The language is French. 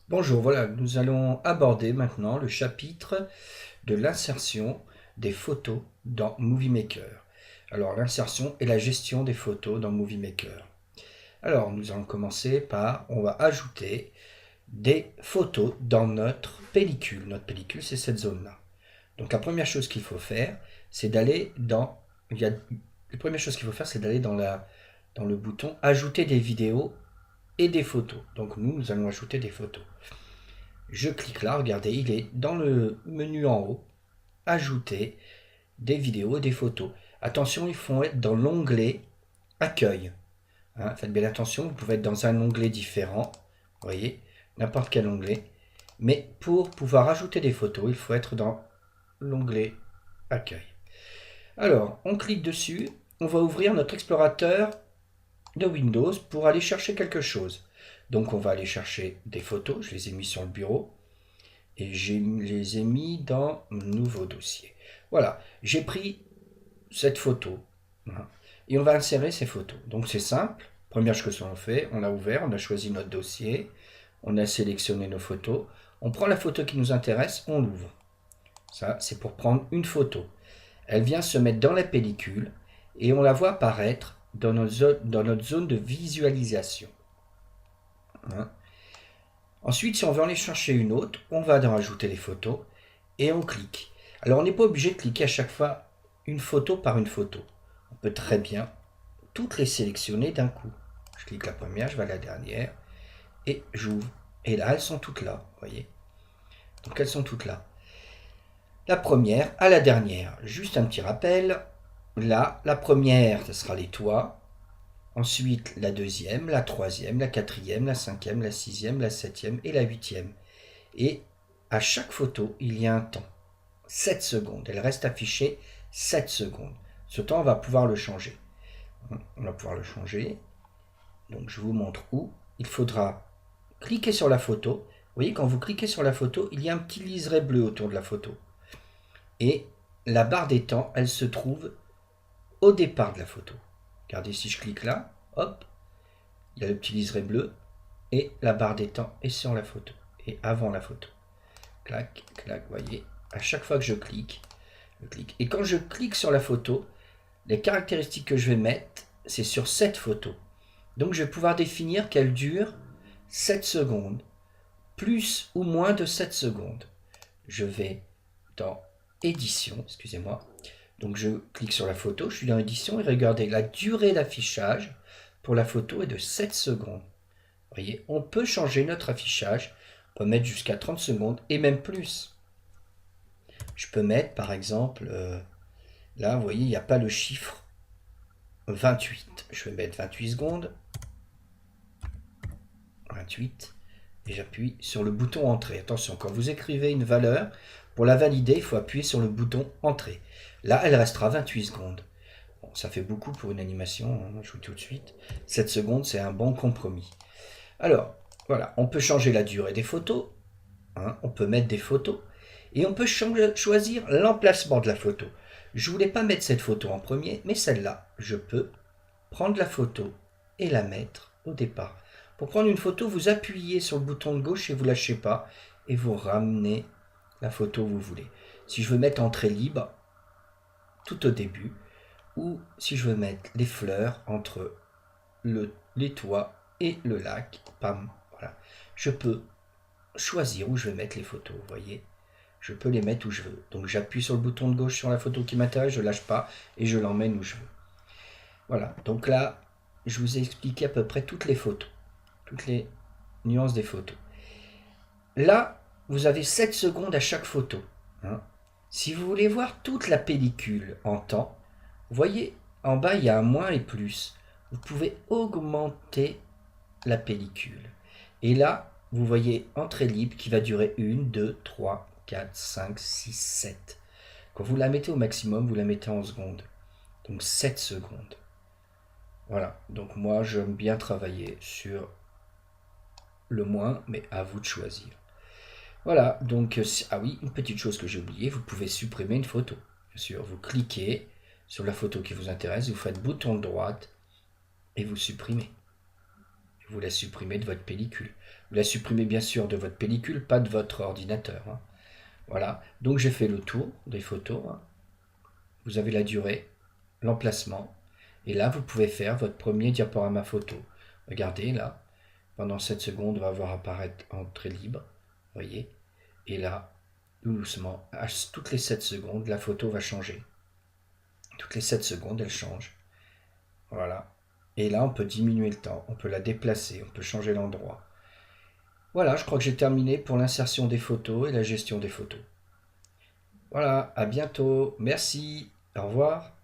Bonjour, voilà, nous allons aborder maintenant le chapitre de l'insertion des photos dans Movie Maker. Alors, l'insertion et la gestion des photos dans Movie Maker. Alors, nous allons commencer par, on va ajouter des photos dans notre pellicule. Notre pellicule, c'est cette zone-là. Donc, la première chose qu'il faut faire, c'est d'aller dans, la première chose qu'il faut faire, c'est d'aller dans le bouton Ajouter des vidéos et des photos. Donc, nous allons ajouter des photos. Je clique là, regardez, il est dans le menu en haut, ajouter des vidéos et des photos. Attention, ils faut être dans l'onglet accueil. Hein, faites bien attention, vous pouvez être dans un onglet différent, vous voyez, n'importe quel onglet. Mais pour pouvoir ajouter des photos, il faut être dans l'onglet accueil. Alors, on clique dessus, on va ouvrir notre explorateur de Windows pour aller chercher quelque chose. Donc on va aller chercher des photos, je les ai mis sur le bureau. Et je les ai mis dans nouveau dossier. Voilà, j'ai pris cette photo. Et on va insérer ces photos. Donc c'est simple. Première chose qu'on fait, on l'a ouvert, on a choisi notre dossier, on a sélectionné nos photos. On prend la photo qui nous intéresse, on l'ouvre. Ça, c'est pour prendre une photo. Elle vient se mettre dans la pellicule et on la voit apparaître dans notre zone de visualisation. Ensuite, si on veut en aller chercher une autre, on va dans Ajouter les photos et on clique. Alors, on n'est pas obligé de cliquer à chaque fois une photo par une photo. On peut très bien toutes les sélectionner d'un coup. Je clique la première, je vais à la dernière et j'ouvre. Et là, elles sont toutes là, vous voyez. Donc, elles sont toutes là. La première à la dernière. Juste un petit rappel. Là, la première, ce sera les toits. Ensuite, la deuxième, la troisième, la quatrième, la cinquième, la sixième, la septième et la huitième. Et à chaque photo, il y a un temps. 7 secondes. Elle reste affichée 7 secondes. Ce temps, on va pouvoir le changer. On va pouvoir le changer. Donc, je vous montre où. Il faudra cliquer sur la photo. Vous voyez, quand vous cliquez sur la photo, il y a un petit liseré bleu autour de la photo. Et la barre des temps, elle se trouve au départ de la photo. Regardez, si je clique là, hop, il y a le petit liseré bleu et la barre des temps est sur la photo et avant la photo. Clac, clac, vous voyez, à chaque fois que je clique. Et quand je clique sur la photo, les caractéristiques que je vais mettre, c'est sur cette photo. Donc je vais pouvoir définir qu'elle dure 7 secondes, plus ou moins de 7 secondes. Je vais dans édition, excusez-moi. Donc je clique sur la photo, je suis dans édition et regardez, la durée d'affichage pour la photo est de 7 secondes. Vous voyez, on peut changer notre affichage, on peut mettre jusqu'à 30 secondes et même plus. Je peux mettre par exemple, là vous voyez, il n'y a pas le chiffre 28. Je vais mettre 28 secondes, 28, et j'appuie sur le bouton entrée. Attention, quand vous écrivez une valeur, pour la valider, il faut appuyer sur le bouton entrée. Là, elle restera 28 secondes. Bon, ça fait beaucoup pour une animation, hein, je vous dis tout de suite. 7 secondes, c'est un bon compromis. Alors, voilà, on peut changer la durée des photos, hein, on peut mettre des photos, et on peut choisir l'emplacement de la photo. Je ne voulais pas mettre cette photo en premier, mais celle-là, je peux prendre la photo et la mettre au départ. Pour prendre une photo, vous appuyez sur le bouton de gauche et vous ne lâchez pas, et vous ramenez la photo où vous voulez. Si je veux mettre entrée libre, tout au début, ou si je veux mettre les fleurs entre les toits et le lac, pam, voilà. Je peux choisir où je vais mettre les photos, vous voyez. Je peux les mettre où je veux. Donc j'appuie sur le bouton de gauche sur la photo qui m'intéresse, je ne lâche pas et je l'emmène où je veux. Voilà, donc là, je vous ai expliqué à peu près toutes les photos, toutes les nuances des photos. Là, vous avez 7 secondes à chaque photo. Hein. Si vous voulez voir toute la pellicule en temps, vous voyez, en bas, il y a un moins et plus. Vous pouvez augmenter la pellicule. Et là, vous voyez entrée libre qui va durer 1, 2, 3, 4, 5, 6, 7. Quand vous la mettez au maximum, vous la mettez en secondes. Donc 7 secondes. Voilà, donc moi j'aime bien travailler sur le moins, mais à vous de choisir. Voilà, donc, ah oui, une petite chose que j'ai oublié, vous pouvez supprimer une photo. Bien sûr, vous cliquez sur la photo qui vous intéresse, vous faites bouton de droite et vous supprimez. vous la supprimez de votre pellicule. Vous la supprimez bien sûr de votre pellicule, pas de votre ordinateur. Hein. Voilà, donc j'ai fait le tour des photos. Hein. Vous avez la durée, l'emplacement, et là vous pouvez faire votre premier diaporama photo. Regardez là, pendant 7 secondes, on va voir apparaître en trait libre, voyez, et là, tout doucement, à toutes les 7 secondes, la photo va changer. Toutes les 7 secondes, elle change. Voilà. Et là, on peut diminuer le temps, on peut la déplacer, on peut changer l'endroit. Voilà, je crois que j'ai terminé pour l'insertion des photos et la gestion des photos. Voilà, à bientôt. Merci. Au revoir.